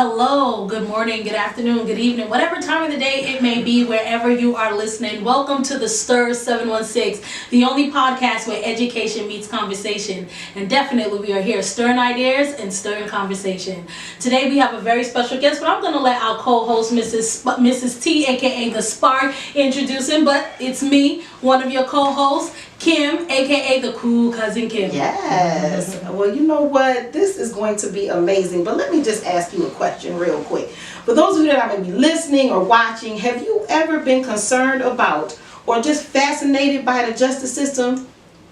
Hello, good morning, good afternoon, good evening, whatever time of the day it may be, wherever you are listening. Welcome to the Stir 716, the only podcast where education meets conversation. And definitely we are here stirring ideas and stirring conversation. Today we have a very special guest, but I'm going to let our co-host, Mrs. T, aka The Spark, introduce him. But it's me, one of your co-hosts, Kim, aka the cool cousin Kim. Yes. Well, you know what? This is going to be amazing. But let me just ask you a question real quick. For those of you that are maybe listening or watching, have you ever been concerned about or just fascinated by the justice system?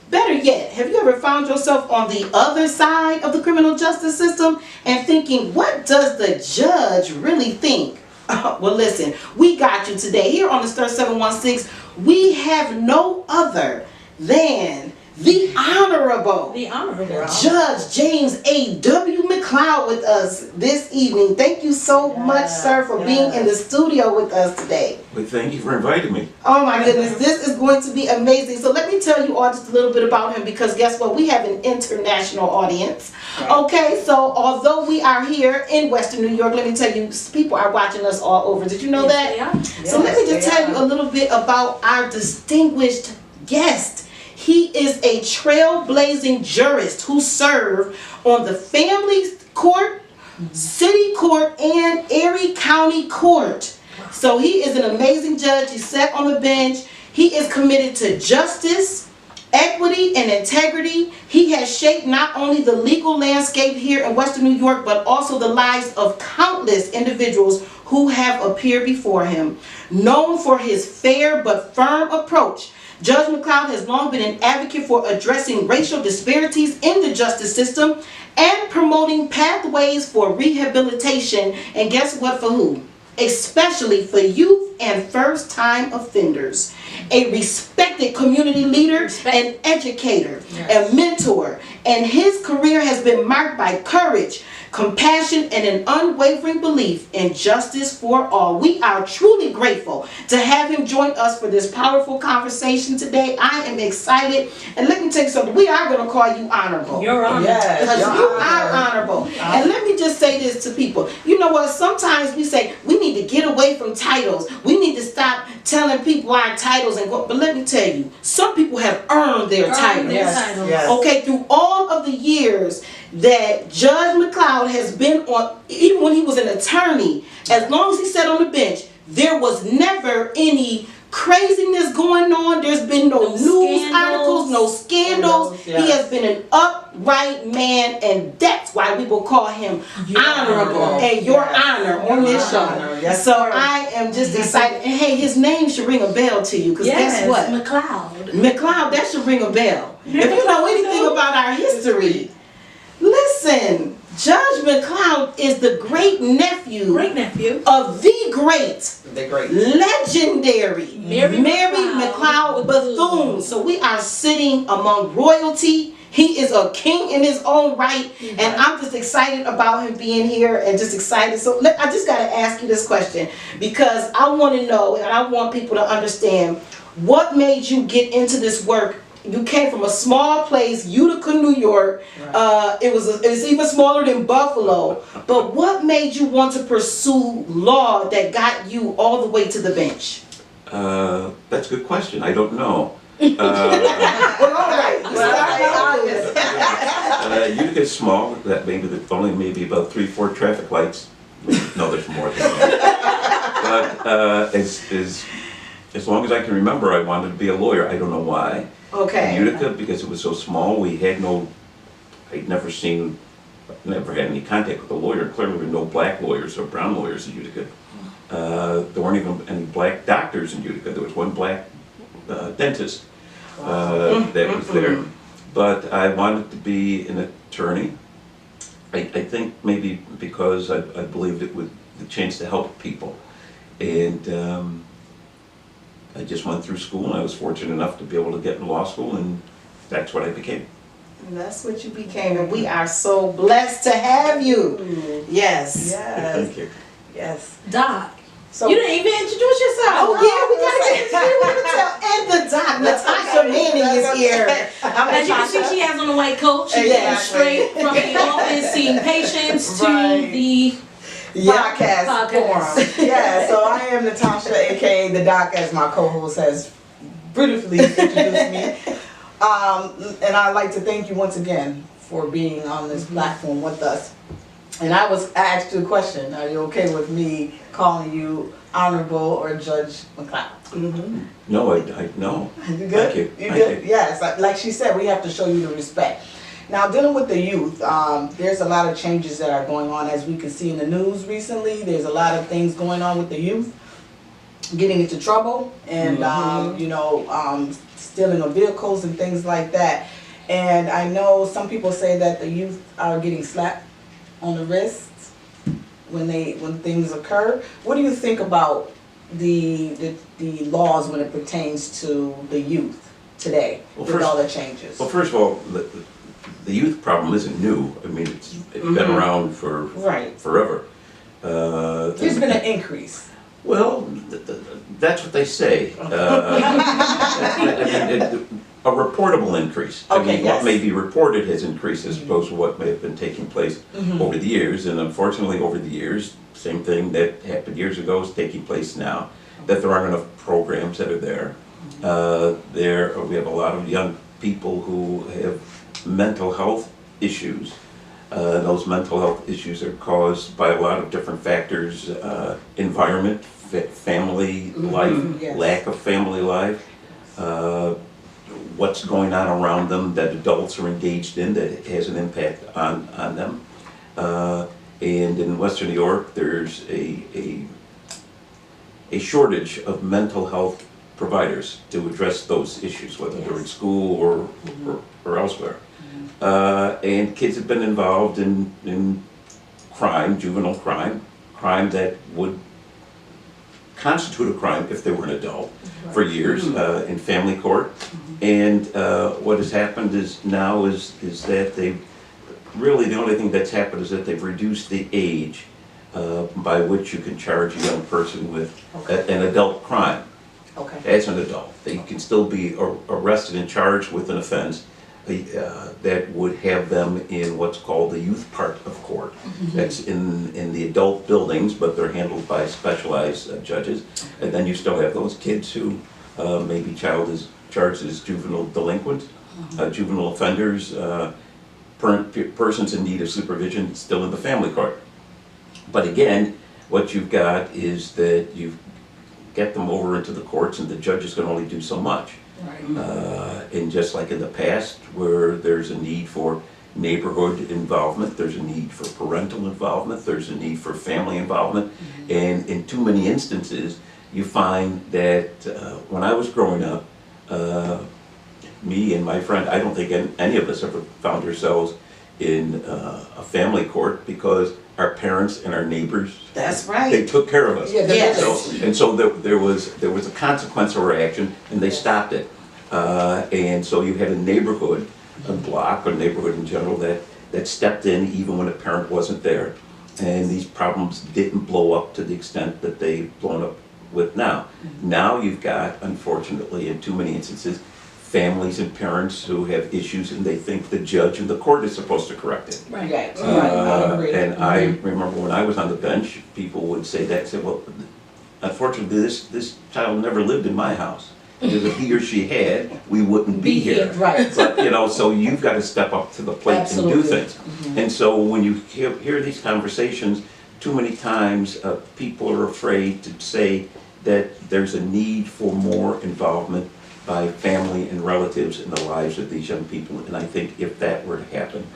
Better yet, have you ever found yourself on the other side of the criminal justice system and thinking, what does the judge really think? Well, listen, we got you today. Here on the Stir 716, we have no other than the Honorable Judge James A.W. McLeod with us this evening. Thank you so much, sir, for being in the studio with us today. Well, thank you for inviting me. Oh my goodness, this is going to be amazing. So let me tell you all just a little bit about him, because guess what? We have an international audience. Okay, so although we are here in Western New York, let me tell you, people are watching us all over. Did you know that? So let me just tell you a little bit about our distinguished guest. He is a trailblazing jurist who served on the family court, city court, and Erie County court. So he is an amazing judge. He sat on the bench. He is committed to justice, equity, and integrity. He has shaped not only the legal landscape here in Western New York, but also the lives of countless individuals who have appeared before him. Known for his fair but firm approach, Judge McLeod has long been an advocate for addressing racial disparities in the justice system and promoting pathways for rehabilitation. And guess what, for who? Especially for youth and first-time offenders. A respected community leader, an educator, a mentor, and his career has been marked by courage, compassion, and an unwavering belief in justice for all. We are truly grateful to have him join us for this powerful conversation today. I am excited, and let me tell you something. We are going to call you honorable. You're honorable. Yes, because you are honorable. And let me just say this to people. You know what? Sometimes we say we need to get away from titles. We need to stop telling people our titles and go. But let me tell you, some people have earned their titles. Yes. Okay, through all of the years that Judge McLeod has been on, even when he was an attorney, as long as he sat on the bench, there was never any craziness going on. There's been no news articles, no scandals. He has been an upright man, and that's why we will call him honorable and your honor on this show. So I am just excited. And hey, his name should ring a bell to you, because guess what? McLeod, that should ring a bell. If you know anything about our history, listen, Judge McLeod is the great-nephew of the great, legendary Mary McLeod Bethune. So we are sitting among royalty. He is a king in his own right, and I'm just excited about him being here, and just excited. So I just got to ask you this question, because I want to know, and I want people to understand, what made you get into this work? You came from a small place, Utica, New York. It's even smaller than Buffalo. But what made you want to pursue law that got you all the way to the bench? That's a good question. I don't know. Well, all right. Utica is small. That only maybe about 3-4 traffic lights. No, there's more than that. But as long as I can remember, I wanted to be a lawyer. I don't know why. Okay. In Utica, because it was so small, I'd never had any contact with a lawyer. Clearly there were no black lawyers or brown lawyers in Utica. There weren't even any black doctors in Utica. There was one black dentist that was there. But I wanted to be an attorney. I think maybe because I believed it would the chance to help people. And I just went through school, and I was fortunate enough to be able to get into law school, and that's what I became. And that's what you became, and we are so blessed to have you. Yes. Thank you. Yes. Doc. So, you didn't even introduce yourself. Oh yeah, we gotta get into it. And the doc, Natasha Manning is here. As you can see, she has on a white coat. She came straight from the office, seeing patients to the podcast forum. Yeah, so I am Natasha, aka the Doc, as my co-host has briefly introduced me. And I'd like to thank you once again for being on this platform with us. And I asked you a question. Are you okay with me calling you Honorable or Judge McLeod? No, I no. You good? Thank you. You Thank good? you. Yes. Like she said, we have to show you the respect. Now, dealing with the youth, there's a lot of changes that are going on, as we can see in the news recently. There's a lot of things going on with the youth, getting into trouble, and stealing of vehicles and things like that. And I know some people say that the youth are getting slapped on the wrists when things occur. What do you think about the laws when it pertains to the youth today, with all the changes? Well, first of all, the youth problem isn't new. I mean, it's been around for forever. There's been an increase. Well, that's what they say. A reportable increase. I mean, what may be reported has increased as opposed to what may have been taking place over the years. And unfortunately, over the years, same thing that happened years ago is taking place now, that there aren't enough programs that are there. We have a lot of young people who have mental health issues. Those mental health issues are caused by a lot of different factors, environment, family life, lack of family life, what's going on around them that adults are engaged in that has an impact on them. And in Western New York, there's a shortage of mental health providers to address those issues, whether they're in school or elsewhere. And kids have been involved in crime, juvenile crime that would constitute a crime if they were an adult for years in family court. And what has happened is that they've really, the only thing that's happened is that they've reduced the age by which you can charge a young person with an adult crime. As an adult, they can still be arrested and charged with an offense that would have them in what's called the youth part of court. That's in the adult buildings, but they're handled by specialized judges. And then you still have those kids who maybe child is charged as juvenile delinquents, juvenile offenders, persons in need of supervision still in the family court. But again, what you've got is that you get them over into the courts and the judges can only do so much. And just like in the past, where there's a need for neighborhood involvement, there's a need for parental involvement, there's a need for family involvement, and in too many instances, you find that when I was growing up, me and my friend, I don't think any of us ever found ourselves in a family court because our parents and our neighbors, they took care of us. So there was a consequence of our action, and they stopped it. And so you had a neighborhood, a block, or neighborhood in general that stepped in even when a parent wasn't there. And these problems didn't blow up to the extent that they've blown up with now. Now you've got, unfortunately, in too many instances, families and parents who have issues and they think the judge and the court is supposed to correct it. And I remember when I was on the bench, people would say that, say, well, unfortunately this child never lived in my house. Because if he or she had, we wouldn't be here. But, so you've got to step up to the plate and do things. And so when you hear these conversations, too many times people are afraid to say that there's a need for more involvement by family and relatives in the lives of these young people. And I think if that were to happen,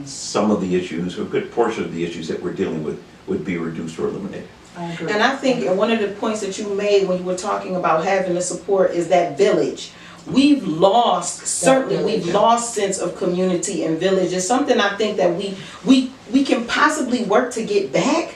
some of the issues, or a good portion of the issues that we're dealing with, would be reduced or eliminated. And I think one of the points that you made when you were talking about having the support is that village. We've lost sense of community and village. It's something I think that we can possibly work to get back.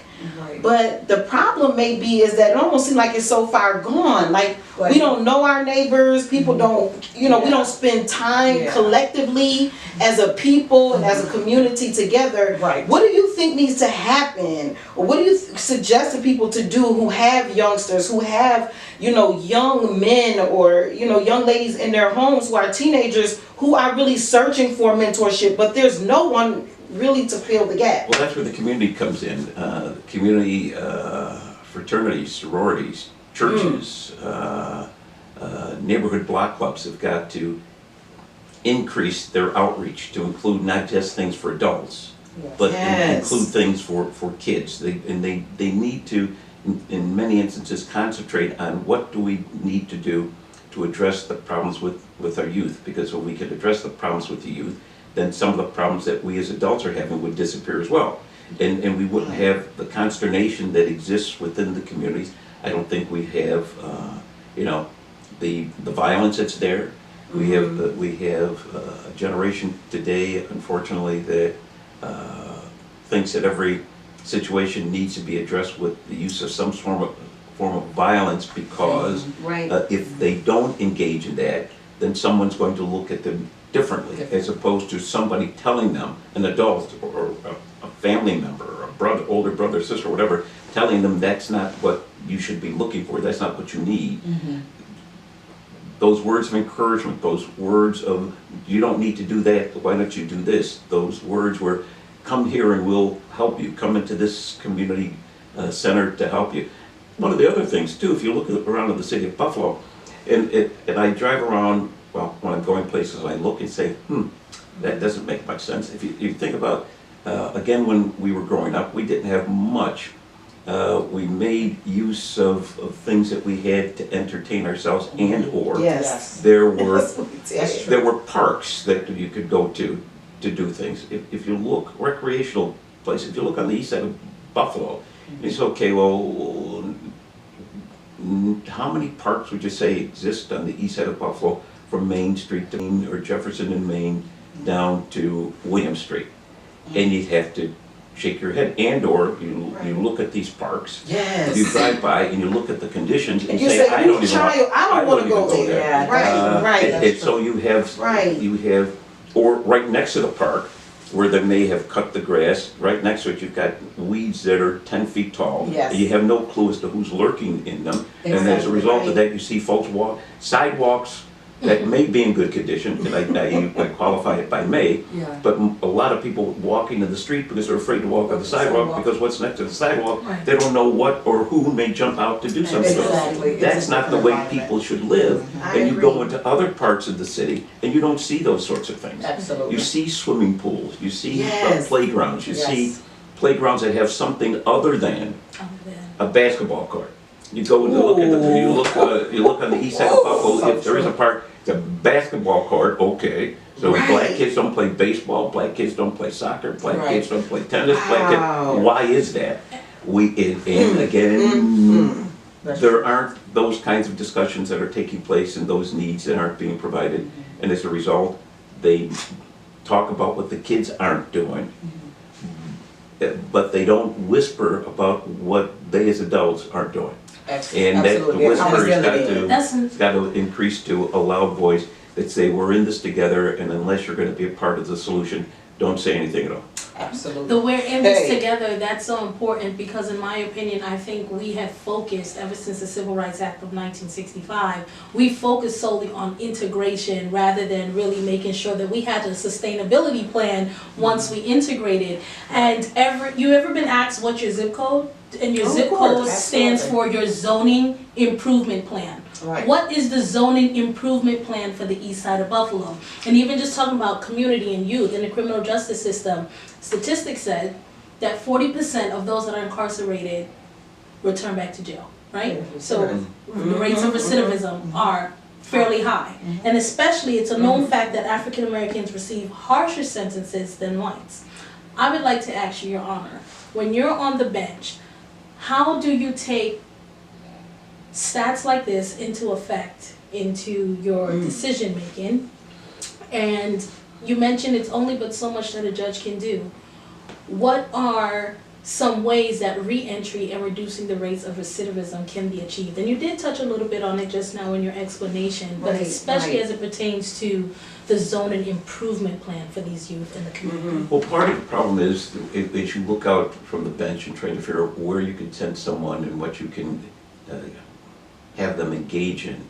But the problem may be is that it almost seems like it's so far gone. Like we don't know our neighbors. People don't, we don't spend time collectively as a people and as a community together. What do you think needs to happen? Or what do you suggest to people to do who have youngsters, who have, young men or, young ladies in their homes who are teenagers who are really searching for mentorship, but there's no one really to fill the gap. Well, that's where the community comes in. Community fraternities, sororities, churches, neighborhood block clubs have got to increase their outreach to include not just things for adults, but Yes. include things for kids. They need to, in many instances, concentrate on what do we need to do to address the problems with our youth. Because if we could address the problems with the youth, then some of the problems that we as adults are having would disappear as well. And we wouldn't have the consternation that exists within the communities. I don't think we have, the violence that's there. We have a generation today, unfortunately, that thinks that every situation needs to be addressed with the use of some form of violence, because if they don't engage in that, then someone's going to look at them differently, as opposed to somebody telling them, an adult or a family member, or a brother, older brother, sister, whatever, telling them that's not what you should be looking for, that's not what you need. Those words of encouragement, those words of, you don't need to do that, why don't you do this? Those words were, come here and we'll help you, come into this community center to help you. One of the other things too, if you look around in the city of Buffalo, and I drive around, well, when I'm going places, I look and say, that doesn't make much sense. If you think about, again, when we were growing up, we didn't have much. We made use of things that we had to entertain ourselves, and/or there were parks that you could go to do things. If you look, recreational places, if you look on the east side of Buffalo, it's okay, well, how many parks would you say exist on the east side of Buffalo from Main Street to Main, or Jefferson and Main down to William Street? And you'd have to shake your head, and/or you look at these parks, you drive by and you look at the conditions and you say, I don't want to go there. So you have, or right next to the park, where they may have cut the grass, right next to it you've got weeds that are 10 feet tall. And you have no clue as to who's lurking in them. And as a result of that, you see folks walk sidewalks that may be in good condition, and I qualify it by may, but a lot of people walking in the street because they're afraid to walk on the sidewalk, because what's next to the sidewalk, they don't know what or who may jump out to do something. That's not the way people should live. And you go into other parts of the city and you don't see those sorts of things. Absolutely. You see swimming pools, you see playgrounds, you see playgrounds that have something other than a basketball court. You go and look at you look on the east side of Buffalo. If there is a park, it's a basketball court. Okay, so black kids don't play baseball. Black kids don't play soccer. Black kids don't play tennis. Why is that? There aren't those kinds of discussions that are taking place, and those needs that aren't being provided. And as a result, they talk about what the kids aren't doing, but they don't whisper about what they as adults aren't doing. And that the whisper has got to increase to a loud voice that say, we're in this together, and unless you're going to be a part of the solution, don't say anything at all. Absolutely. The we're in this together, that's so important, because in my opinion, I think we have focused, ever since the Civil Rights Act of 1965, we focused solely on integration rather than really making sure that we had a sustainability plan once we integrated. And you ever been asked what's your zip code? And your zip code stands for your zoning improvement plan. What is the zoning improvement plan for the east side of Buffalo? And even just talking about community and youth in the criminal justice system, statistics said that 40% of those that are incarcerated return back to jail, right? So the rates of recidivism are fairly high. And especially, it's a known fact that African Americans receive harsher sentences than whites. I would like to ask you, Your Honor, when you're on the bench, how do you take stats like this into effect into your decision making? And you mentioned it's only but so much that a judge can do. What are some ways that re-entry and reducing the rates of recidivism can be achieved? And you did touch a little bit on it just now in your explanation, but especially as it pertains to the zoning improvement plan for these youth in the community. Well, part of the problem is as you look out from the bench and try to figure out where you can send someone and what you can have them engage in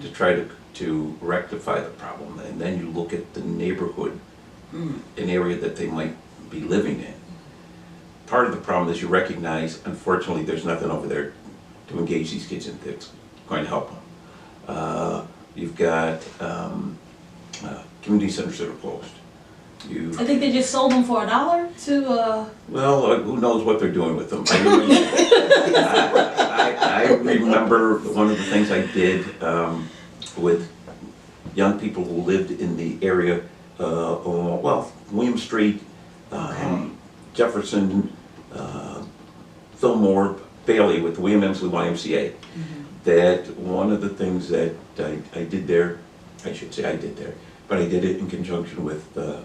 to try to rectify the problem. And then you look at the neighborhood, an area that they might be living in. Part of the problem is you recognize, unfortunately, there's nothing over there to engage these kids in that's going to help them. You've got community centers that are closed. I think they just sold them for $1 to. Well, who knows what they're doing with them. I remember one of the things I did with young people who lived in the area, William Street, Jefferson, Fillmore, Bailey with the William Emsley YMCA. That one of the things that I did there, I should say I did there, but I did it in conjunction with a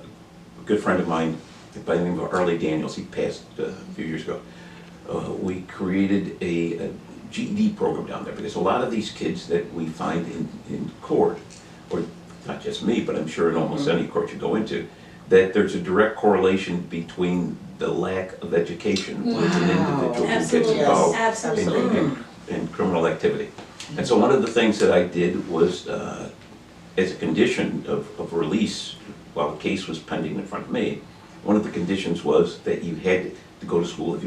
good friend of mine by the name of Arlie Daniels. He passed a few years ago. We created a GED program down there because a lot of these kids that we find in court, or not just me, but I'm sure in almost any court you go into, that there's a direct correlation between the lack of education with an individual who gets involved in criminal activity. And so one of the things that I did was, as a condition of release, while the case was pending in front of me, one of the conditions was that you had to go to school. If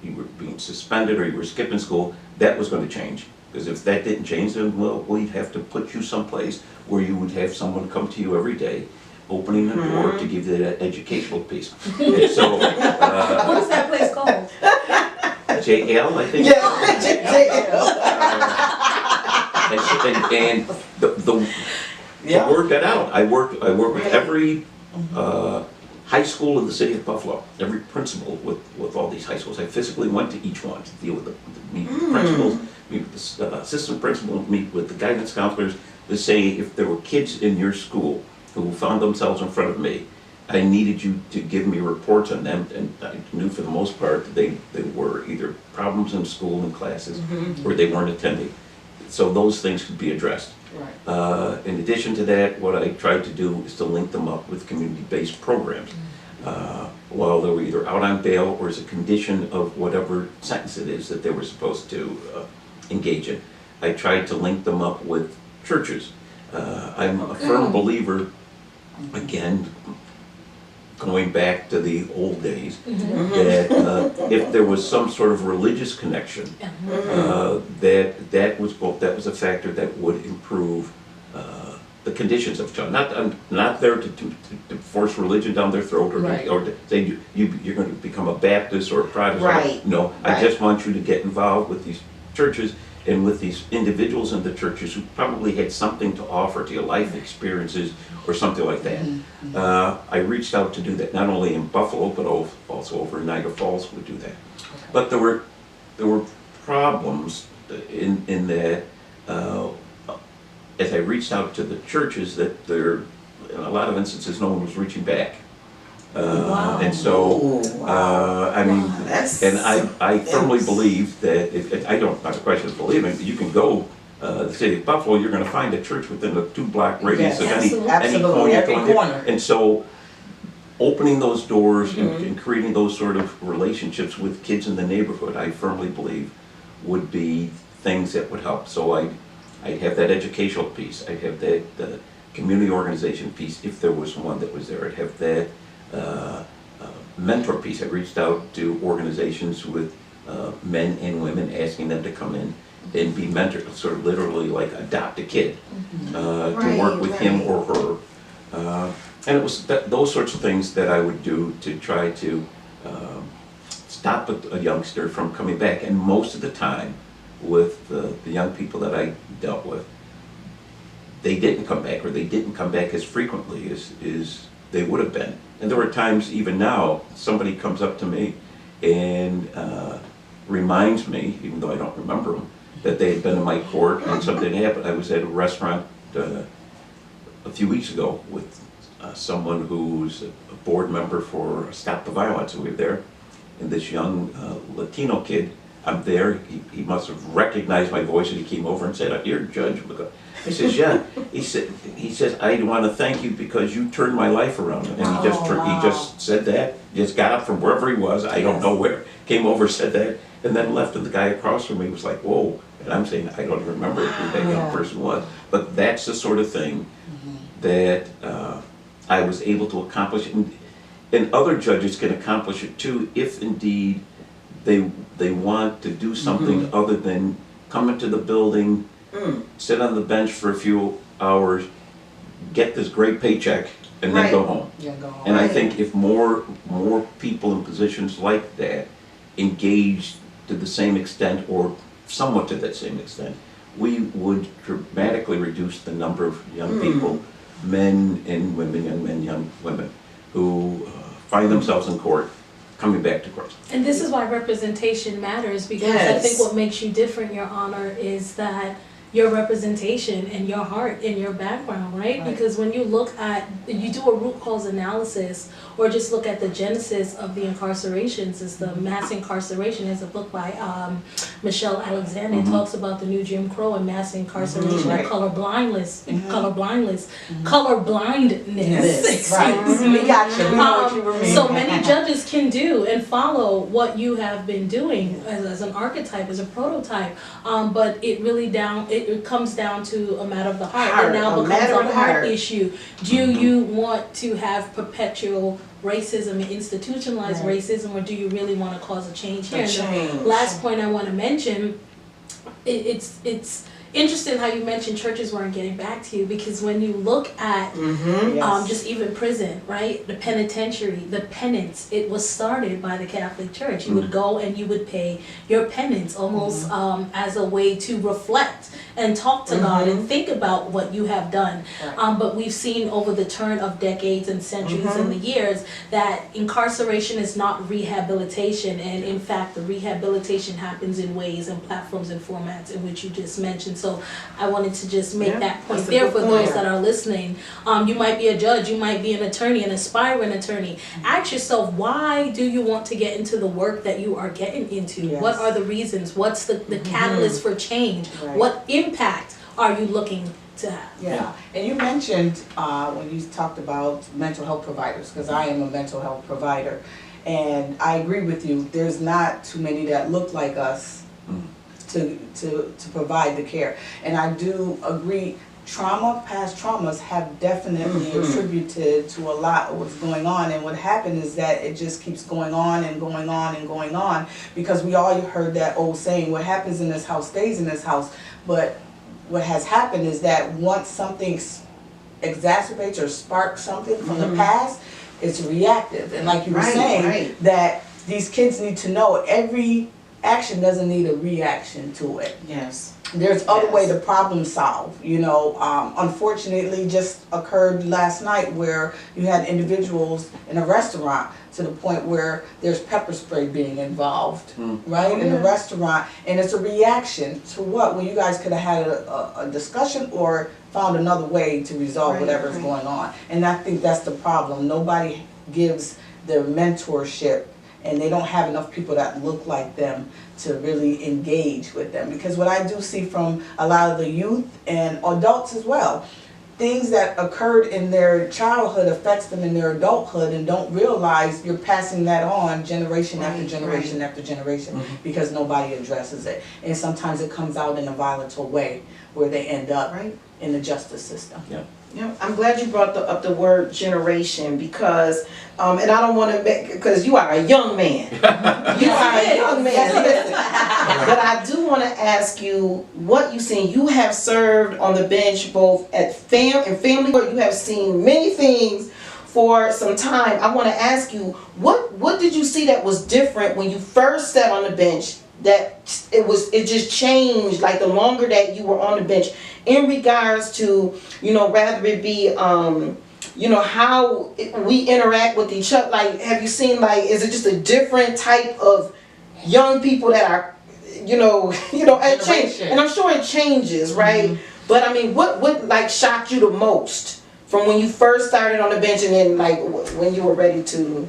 you were being suspended or you were skipping school, that was going to change. Because if that didn't change, then well, we'd have to put you someplace where you would have someone come to you every day, opening the door to give you that educational piece. And so, What is that place called? JL, I think. Yeah, JL. And to work that out, I work with every high school in the city of Buffalo, every principal with all these high schools. I physically went to each one to deal with meet with the principals, meet with the assistant principals, meet with the guidance counselors to say if there were kids in your school who found themselves in front of me, I needed you to give me reports on them, and I knew for the most part they were either problems in school and classes or they weren't attending. So those things could be addressed. Right. In addition to that, what I tried to do is to link them up with community-based programs. While they were either out on bail or as a condition of whatever sentence it is that they were supposed to engage in, I tried to link them up with churches. I'm a firm believer, again, going back to the old days, that if there was some sort of religious connection, that was a factor that would improve the conditions of children. I'm not there to force religion down their throat or to say you're going to become a Baptist or a Protestant. Right. No, I just want you to get involved with these churches and with these individuals in the churches who probably had something to offer to you, life experiences or something like that. I reached out to do that, not only in Buffalo, but also over in Niagara Falls would do that. But there were problems in that as I reached out to the churches, that in a lot of instances, no one was reaching back. And so, I mean, and I firmly believe that not a question of believing, you can go the city of Buffalo, you're going to find a church within a 2-block radius of any corner. And so, opening those doors and creating those sort of relationships with kids in the neighborhood, I firmly believe, would be things that would help. So I'd have that educational piece. I'd have that community organization piece, if there was one that was there. I'd have that mentor piece. I reached out to organizations with men and women, asking them to come in and be mentored, sort of literally like adopt a kid, to work with him or her. And it was those sorts of things that I would do to try to stop a youngster from coming back. And most of the time, with the young people that I dealt with, they didn't come back, or they didn't come back as frequently as they would have been. And there were times, even now, somebody comes up to me and reminds me, even though I don't remember them, that they had been in my court and something happened. I was at a restaurant a few weeks ago with someone who's a board member for Stop the Violence, and we were there, and this young Latino kid, I'm there, he must have recognized my voice, and he came over and said, "You're Judge McLeod." I says, "Yeah." He says, "I want to thank you because you turned my life around." And he just said that, just got up from wherever he was, I don't know where, came over, said that, and then left. And the guy across from me was like, "Whoa." And I'm saying, I don't even remember who that young person was. But that's the sort of thing that I was able to accomplish. and other judges can accomplish it too, if indeed they want to do something other than come into the building, sit on the bench for a few hours, get this great paycheck, and then go home. And I think if more people in positions like that engaged to the same extent, or somewhat to that same extent, we would dramatically reduce the number of young people, men and women, young men, young women, who find themselves in court coming back to Christ. And this is why representation matters, because I think what makes you different, Your Honor, is that your representation and your heart and your background, right? Because when you look at, you do a root cause analysis, or just look at the genesis of the incarcerations, is the mass incarceration. Is a book by Michelle Alexander. It talks about the new Jim Crow and mass incarceration and color blindness, colorblindness. Excuse me. We got you. We know what you were meaning. So many judges can do and follow what you have been doing as an archetype, as a prototype, but it really it comes down to a matter of the heart. It now becomes a heart issue. Do you want to have perpetual racism and institutionalized racism, or do you really want to cause a change here? And the last point I want to mention, it's interesting how you mentioned churches weren't getting back to you, because when you look at just even prison, right, the penitentiary, the penance, it was started by the Catholic Church. You would go and you would pay your penance almost as a way to reflect and talk to God and think about what you have done. But we've seen over the turn of decades and centuries and the years that incarceration is not rehabilitation, and in fact the rehabilitation happens in ways and platforms and formats in which you just mentioned. So I wanted to just make that point there for those that are listening. You might be a judge, you might be an attorney, an aspiring attorney. Ask yourself, why do you want to get into the work that you are getting into? What are the reasons? What's the catalyst for change? What impact are you looking to have? And you mentioned when you talked about mental health providers, because I am a mental health provider, and I agree with you, there's not too many that look like us to provide the care. And I do agree, past traumas have definitely attributed to a lot of what's going on, and what happened is that it just keeps going on and going on and going on, because we all heard that old saying, what happens in this house stays in this house. But what has happened is that once something exacerbates or sparks something from the past, it's reactive. And like you were saying, that these kids need to know every action doesn't need a reaction to it. There's other way to problem solve, you know. Unfortunately, just occurred last night where you had individuals in a restaurant to the point where there's pepper spray being involved, right, in the restaurant, and it's a reaction to what? Well, you guys could have had a discussion or found another way to resolve whatever's going on. And I think that's the problem. Nobody gives their mentorship, and they don't have enough people that look like them to really engage with them. Because what I do see from a lot of the youth and adults as well, things that occurred in their childhood affects them in their adulthood, and don't realize you're passing that on generation after generation after generation, because nobody addresses it. And sometimes it comes out in a volatile way where they end up in the justice system. I'm glad you brought up the word generation, because, and I don't want to make, because you are a young man. You are a young man. Listen. But I do want to ask you what you've seen. You have served on the bench both at family court. You have seen many things for some time. I want to ask you, what did you see that was different when you first sat on the bench, that it just changed, like the longer that you were on the bench, in regards to, you know, rather it be you know, how we interact with each other? Like, have you seen, like, is it just a different type of young people that are, you know, it changes, and I'm sure it changes, right? But I mean, what like shocked you the most from when you first started on the bench, and then like when you were ready to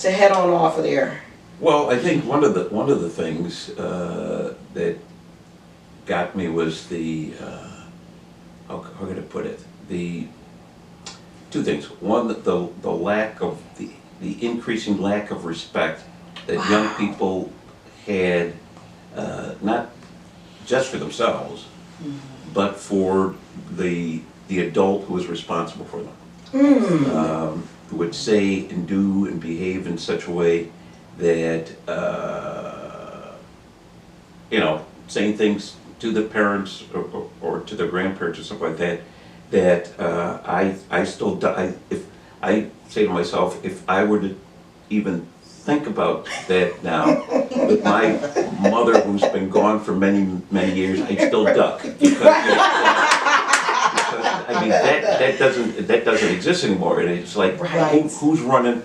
head on off of there? Well, I think one of the things that got me was the how could I put it? The two things. One, the lack of the increasing lack of respect that young people had, not just for themselves, but for the adult who was responsible for them. would say and do and behave in such a way that, you know, saying things to the parents or to the grandparents or stuff like that, that I still, if I say to myself, if I were to even think about that now, with my mother who's been gone for many, many years, I'd still duck. I mean, that doesn't exist anymore, and it's like, who's running?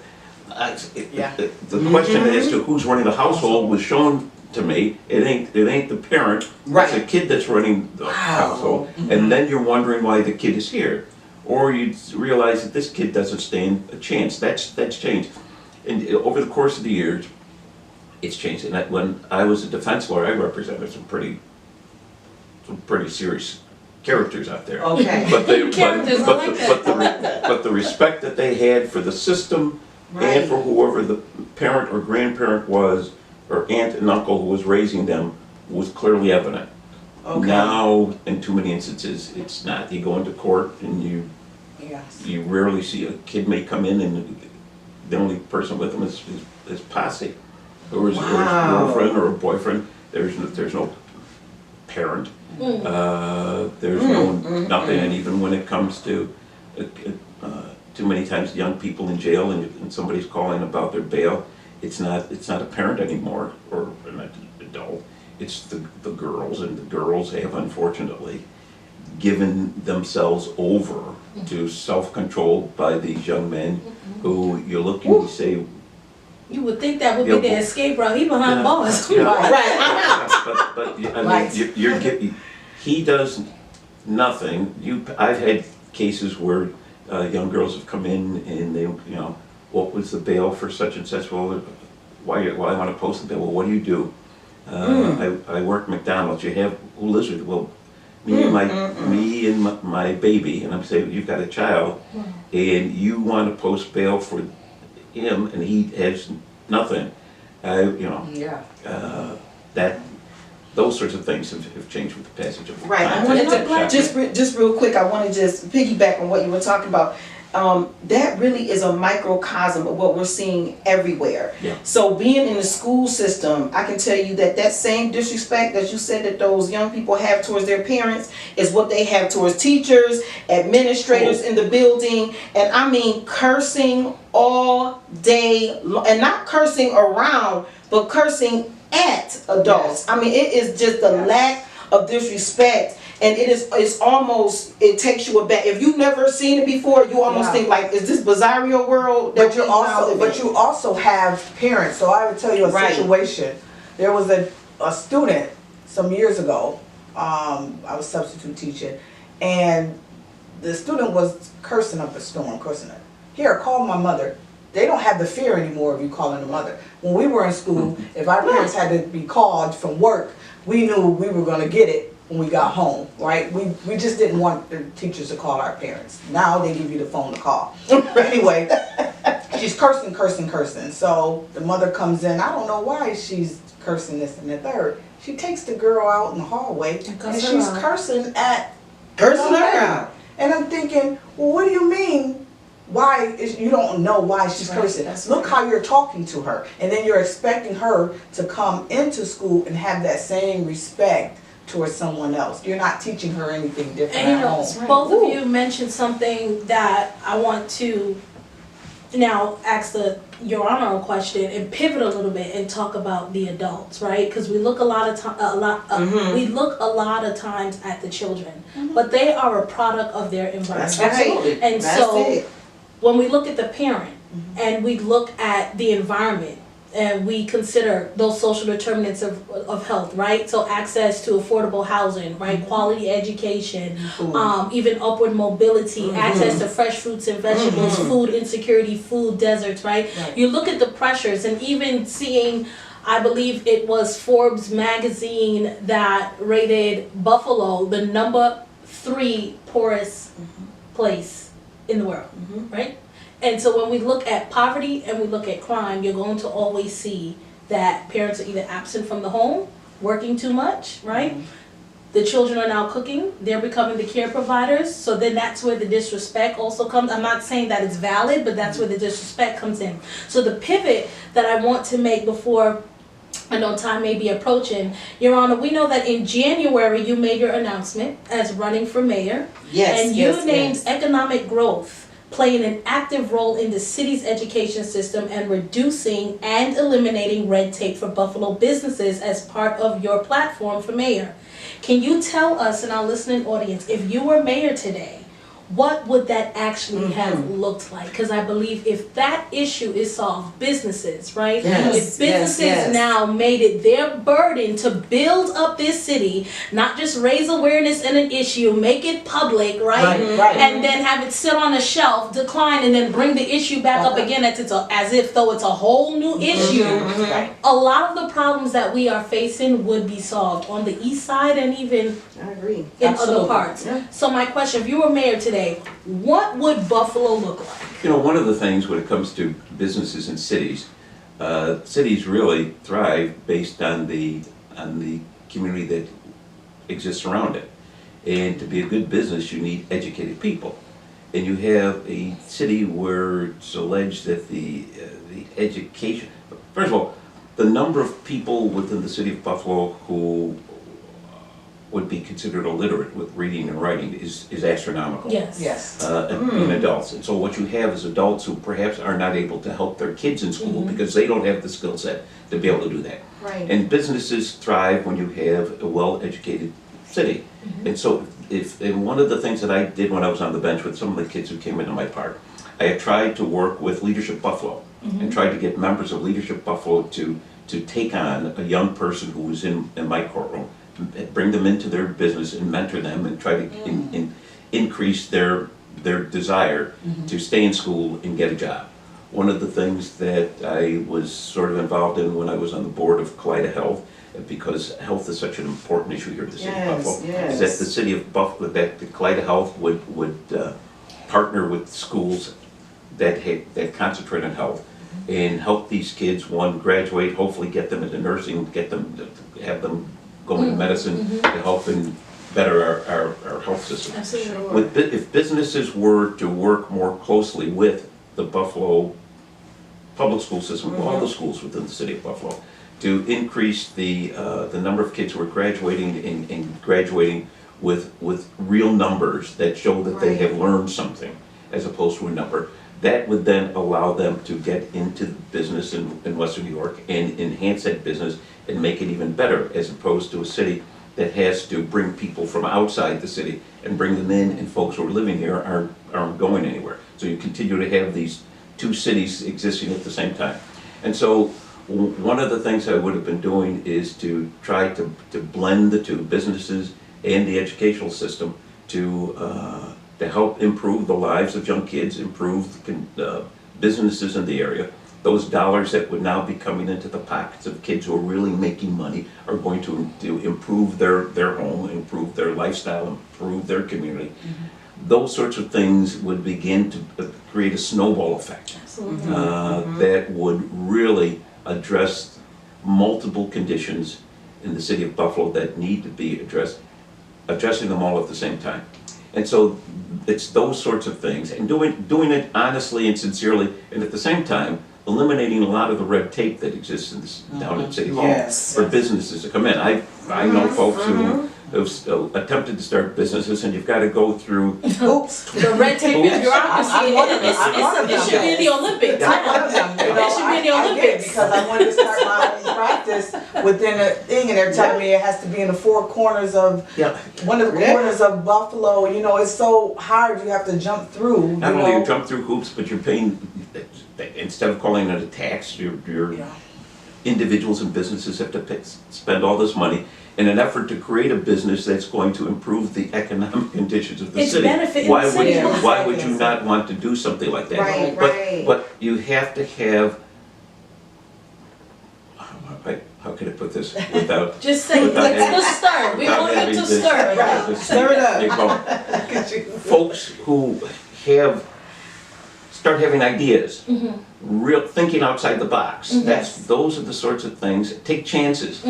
The question as to who's running the household was shown to me. It ain't the parent. It's the kid that's running the household, and then you're wondering why the kid is here, or you realize that this kid doesn't stand a chance. That's changed, and over the course of the years, it's changed. And when I was a defense lawyer, I represented some pretty serious characters out there. Okay. But Characters, the respect that they had for the system and for whoever the parent or grandparent was, or aunt and uncle who was raising them, was clearly evident. Okay. Now, in too many instances, it's not. You go into court and you rarely see a kid may come in and the only person with them is posse, or his girlfriend or a boyfriend. There's no parent. There's nothing, and even when it comes to too many times young people in jail and somebody's calling about their bail, it's not a parent anymore or an adult. It's the girls, and the girls have unfortunately given themselves over to self-control by these young men who you look and you say, you would think that would be the escape route. He behind bars. But I mean, he does nothing. I've had cases where young girls have come in and they, you know, what was the bail for such and such? Well, why I want to post the bail? Well, what do you do? I work McDonald's. You have, who lives with you? Well, me and my baby. And I'm saying, you've got a child, and you want to post bail for him, and he has nothing. Those sorts of things have changed with the passage of time. I wanted to just real quick. I want to just piggyback on what you were talking about. That really is a microcosm of what we're seeing everywhere. So being in the school system, I can tell you that same disrespect that you said that those young people have towards their parents is what they have towards teachers, administrators in the building, and I mean cursing all day, and not cursing around, but cursing at adults. I mean, it is just the lack of disrespect. And it's almost, it takes you aback. If you've never seen it before, you almost think like, is this bizarro world? But you also have parents. So I would tell you a situation. There was a student some years ago. I was substitute teaching, and the student was cursing up a storm, cursing it. Here, call my mother. They don't have the fear anymore of you calling a mother. When we were in school, if our parents had to be called from work, we knew we were going to get it when we got home, right? We just didn't want the teachers to call our parents. Now they give you the phone to call. But anyway, she's cursing. So the mother comes in. I don't know why she's cursing this and the third. She takes the girl out in the hallway and she's cursing at her. And I'm thinking, well, what do you mean? You don't know why she's cursing. Look how you're talking to her. And then you're expecting her to come into school and have that same respect towards someone else. You're not teaching her anything different at home. Both of you mentioned something that I want to now ask Your Honor a question and pivot a little bit and talk about the adults, right? Because we look we look a lot of times at the children, but they are a product of their environment. Absolutely. And when we look at the parent and we look at the environment, and we consider those social determinants of health, right? So access to affordable housing, right? Quality education, even upward mobility, access to fresh fruits and vegetables, food insecurity, food deserts, right? You look at the pressures, and even seeing, I believe it was Forbes magazine that rated Buffalo the number 3 poorest place in the world, right? And so when we look at poverty and we look at crime, you're going to always see that parents are either absent from the home, working too much, right? the children are now cooking, they're becoming the care providers, so then that's where the disrespect also comes. I'm not saying that it's valid, but that's where the disrespect comes in. So the pivot that I want to make before, I know time may be approaching, Your Honor, we know that in January you made your announcement as running for mayor. Yes, and you yes, named yes. economic growth playing an active role in the city's education system and reducing and eliminating red tape for Buffalo businesses as part of your platform for mayor. Can you tell us and our listening audience, if you were mayor today, what would that actually have looked like? Because I believe if that issue is solved, businesses, right? Yes, If businesses yes. now made it their burden to build up this city, not just raise awareness in an issue, make it public, right? Right. And then have it sit on a shelf, decline, and then bring the issue back up again as if though it's a whole new issue. Right. A lot of the problems that we are facing would be solved on the east side and even I agree. in Absolutely. other parts. Yeah. So my question, if you were mayor today, what would Buffalo look like? You know, one of the things when it comes to businesses and cities, cities really thrive based on the community that exists around it. And to be a good business, you need educated people. And you have a city where it's alleged that the education, first of all, the number of people within the city of Buffalo who would be considered illiterate with reading and writing is astronomical. Yes. Yes. In adults. And so what you have is adults who perhaps are not able to help their kids in school because they don't have the skill set to be able to do that. Right. And businesses thrive when you have a well-educated city. And so and one of the things that I did when I was on the bench with some of the kids who came into my park, I had tried to work with Leadership Buffalo and tried to get members of Leadership Buffalo to take on a young person who was in my courtroom, bring them into their business and mentor them and try to increase their desire to stay in school and get a job. One of the things that I was sort of involved in when I was on the board of Kaleida Health, because health is such an important issue here at the city of Buffalo, is that the city of Buffalo, that the Kaleida Health would partner with schools that concentrate on health and help these kids, one, graduate, hopefully get them into nursing, have them go into medicine to help and better our health system. Absolutely. If businesses were to work more closely with the Buffalo public school system, all the schools within the city of Buffalo, to increase the number of kids who are graduating and graduating with real numbers that show that they have learned something as opposed to a number, that would then allow them to get into business in Western New York and enhance that business and make it even better, as opposed to a city that has to bring people from outside the city and bring them in, and folks who are living here aren't going anywhere. So you continue to have these two cities existing at the same time. And so one of the things I would have been doing is to try to blend the two, businesses and the educational system, to help improve the lives of young kids, improve businesses in the area. Those dollars that would now be coming into the pockets of kids who are really making money are going to improve their home, improve their lifestyle, improve their community. Those sorts of things would begin to create a snowball effect that would really address multiple conditions in the city of Buffalo that need to be addressed, addressing them all at the same time. And so it's those sorts of things, and doing it honestly and sincerely, and at the same time eliminating a lot of the red tape that exists in this, down at City Hall for businesses to come in. I know folks who have attempted to start businesses, and you've got to go through The red tape and bureaucracy, it should be in the Olympics. It should be in the Olympics. Because I wanted to start my own practice within a thing, and they're telling me it has to be in the four corners of one of the corners of Buffalo. You know, it's so hard. You have to jump through. Not only you jump through hoops, but you're paying, instead of calling it a tax, your individuals and businesses have to spend all this money in an effort to create a business that's going to improve the economic conditions of the city. Why would you not want to do something like that? Right. But you have to have, how can I put this without? Just say, let's stir. We want you to stir. Stir it up. Folks who start having ideas real thinking outside the box. Those are the sorts of things. Take chances.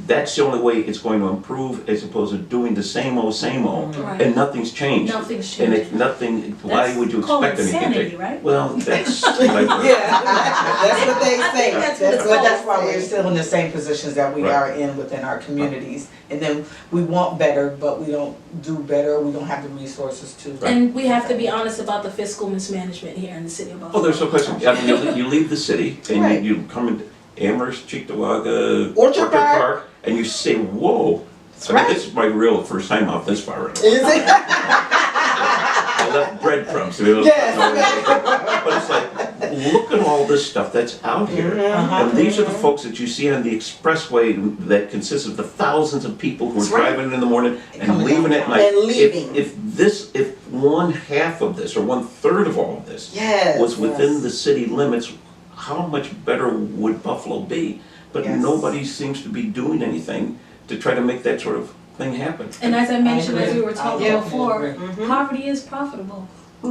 That's the only way it's going to improve, as opposed to doing the same old, Right. and nothing's changed. Nothing's And changed. it's nothing. Why would you called expect anything? insanity, right? Well, that's what I heard. Yeah, that's what they say. that's what it's But that's called. why we're still in the same positions that we Right. are in within our communities. And then we want better, but we don't do better, we don't have the resources to. And we have to be honest about the fiscal mismanagement here in the city of Buffalo. Oh, there's no question. I mean, you leave the city and Right. you come into Amherst, Cheektowaga, Orchard Park. and you say, whoa. That's I mean, right. this is my real first time out this far. Is it? I left breadcrumbs. To be able to but it's like, look at all this stuff that's out here. And these are the folks that you see on the expressway that consists of the thousands of people who are That's right. driving in the morning and Coming leaving at downtown. night. And leaving. If one half of this or 1/3 of all of this Yes. was within the city limits, how much better would Buffalo be? But Yes. nobody seems to be doing anything to try to make that sort of thing happen. And as I mentioned, agree. as we were talking I before, agree. poverty is profitable.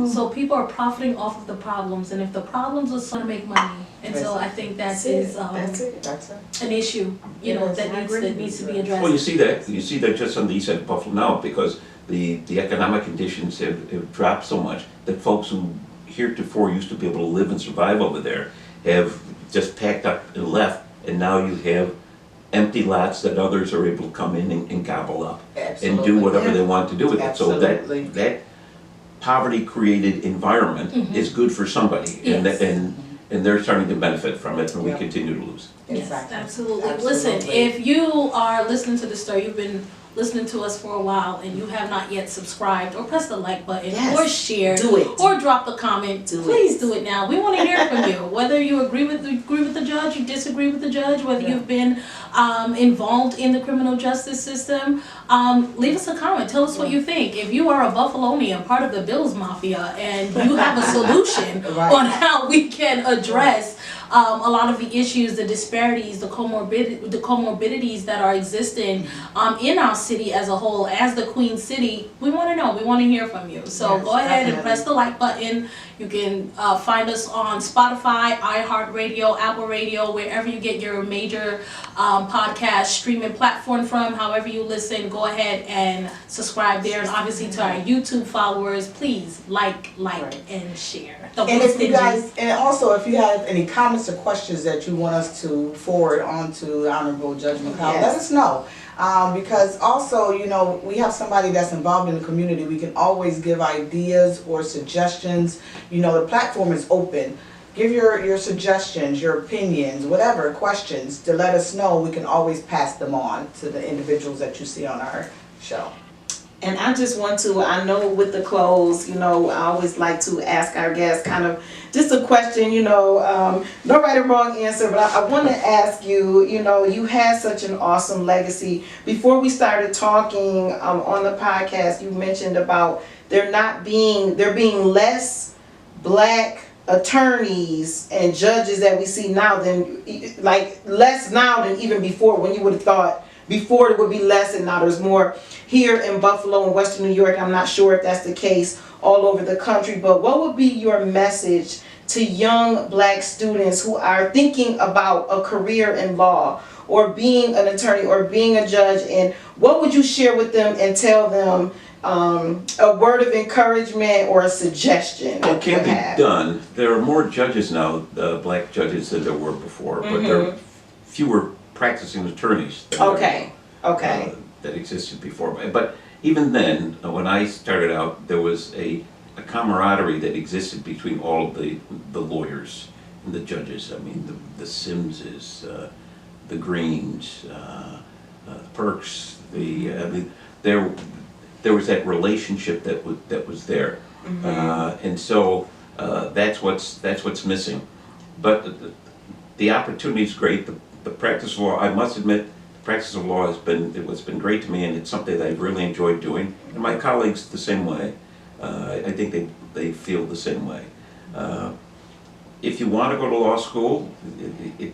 So people are profiting off of the problems, and if the problems are going to make money, and so I think that is That's it. That's it. an issue, you know, Yes, that I agree. needs to be addressed. Well, you see that just on the east side of Buffalo now, because the economic conditions have dropped so much that folks who heretofore used to be able to live and survive over there have just packed up and left, and now you have empty lots that others are able to come in and gobble up and do whatever they want to do with it. So Absolutely. that poverty-created environment is good for somebody, and Yes. and they're starting to benefit from it, and we Yeah. continue to lose. Yes, Exactly. absolutely. Absolutely. Listen, if you are listening to the story, you've been listening to us for a while and you have not yet subscribed or pressed the like button Yes. or shared Do it. or dropped a comment, Do it. please do it now. We want to hear from you. Whether you agree with the judge, you disagree with the judge, whether you've been involved in the criminal justice system, leave us a comment. Tell us what you think. If you are a Buffalonian, part of the Bills Mafia, and you have a solution Right. on how we can address a lot of the issues, the disparities, the comorbidities that are existing in our city as a whole, as the Queen City, we want to know. We want to hear from you. So Yes, go ahead and definitely. press the like button. You can find us on Spotify, iHeartRadio, Apple Radio, wherever you get your major podcast streaming platform from. However you listen, go ahead and subscribe there. And obviously to our YouTube followers, please like, Right. and share. Don't And be if you stingy. guys, and also if you have any comments or questions that you want us to forward on to the Honorable Judge McLeod, Yes. let us know. Because also, you know, we have somebody that's involved in the community. We can always give ideas or suggestions. You know, the platform is open. Give your suggestions, your opinions, whatever, questions to let us know. We can always pass them on to the individuals that you see on our show. And I just want to, I know with the close, you know, I always like to ask our guests kind of just a question, you know, no right or wrong answer, but I want to ask you, you know, you had such an awesome legacy. Before we started talking on the podcast, you mentioned about there being less black attorneys and judges that we see now than, like, less now than even before, when you would have thought before it would be less, and now there's more here in Buffalo and Western New York. I'm not sure if that's the case all over the country, but what would be your message to young black students who are thinking about a career in law or being an attorney or being a judge, and what would you share with them and tell them a word of encouragement or a suggestion? It can be done. There are more judges now, black judges, than there were before, but there are fewer practicing attorneys than Okay. that existed before. But even then, when I started out, there was a camaraderie that existed between all of the lawyers and the judges. I mean, the Simses, the Greens, the Perks. There was that relationship that was there, and so that's what's missing. But the opportunity is great. The practice of law, I must admit, the practice of law has been great to me, and it's something that I've really enjoyed doing. And my colleagues the same way. I think they feel the same way. If you want to go to law school,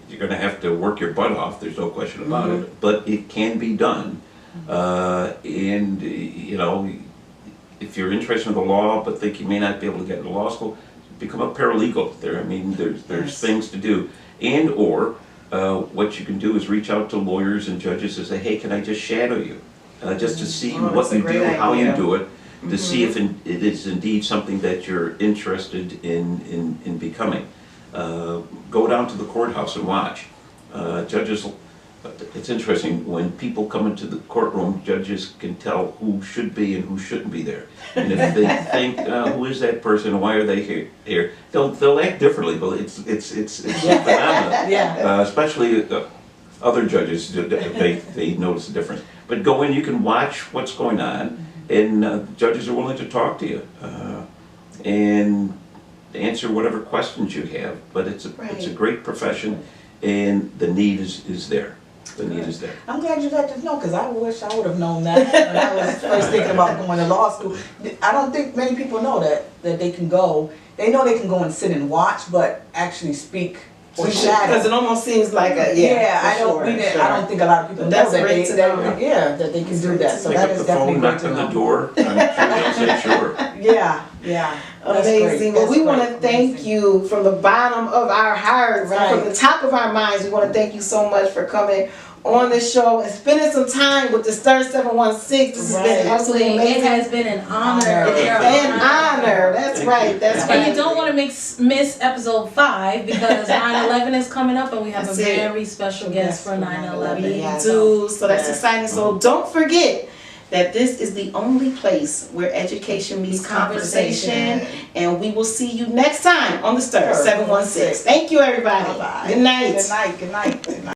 you're going to have to work your butt off. There's no question about it. But it can be done. And you know, if you're interested in the law but think you may not be able to get into law school, become a paralegal there. I mean, there's Yes. things to do. And or what you can do is reach out to lawyers and judges and say, hey, can I just shadow you? Just to see Oh, what that's a you great do, how you idea. do it, to see if it is indeed something that you're interested in becoming. Go down to the courthouse and watch. Judges, it's interesting, when people come into the courtroom, judges can tell who should be and who shouldn't be there. And if they think, who is that person, why are they here, they'll act differently, but it's phenomenal. Yeah. Especially other judges, they notice the difference. But go in, you can watch what's going on, and judges are willing to talk to you and answer whatever questions you have. But it's a Right. great profession, and the need is there. The need is there. I'm glad you let us know, because I wish I would have known that when I was first thinking about going to law school. I don't think many people know that they can go. They know they can go and sit and watch, but actually speak or shadow. Because it almost seems like a, I for don't. sure, We didn't. sure. I don't think a lot of people But know that's that great to know. that they can do that. So Pick that up is the definitely phone, great knock to on the know. door, I'm sure they'll say sure. Yeah. That's Amazing. great. Well, we That's want to great. thank Amazing. you from the bottom of our hearts, and from Right. the top of our minds. We want to thank you so much for coming on the show and spending some time with the Stir 716. This has been Right. absolutely It amazing. has been an honor. Honor. You're An honor. That's right. That's And right. you don't want to miss episode 5 because 9/11 is coming up and we have That's a it. very special guest for 9/11. We Yeah, do. So that's yes. exciting. So don't forget that this is the only place where education meets conversation. And we will see you next time on the Stir 716. Thank you, everybody. Bye-bye. Good night. Good night. Good night. Good night.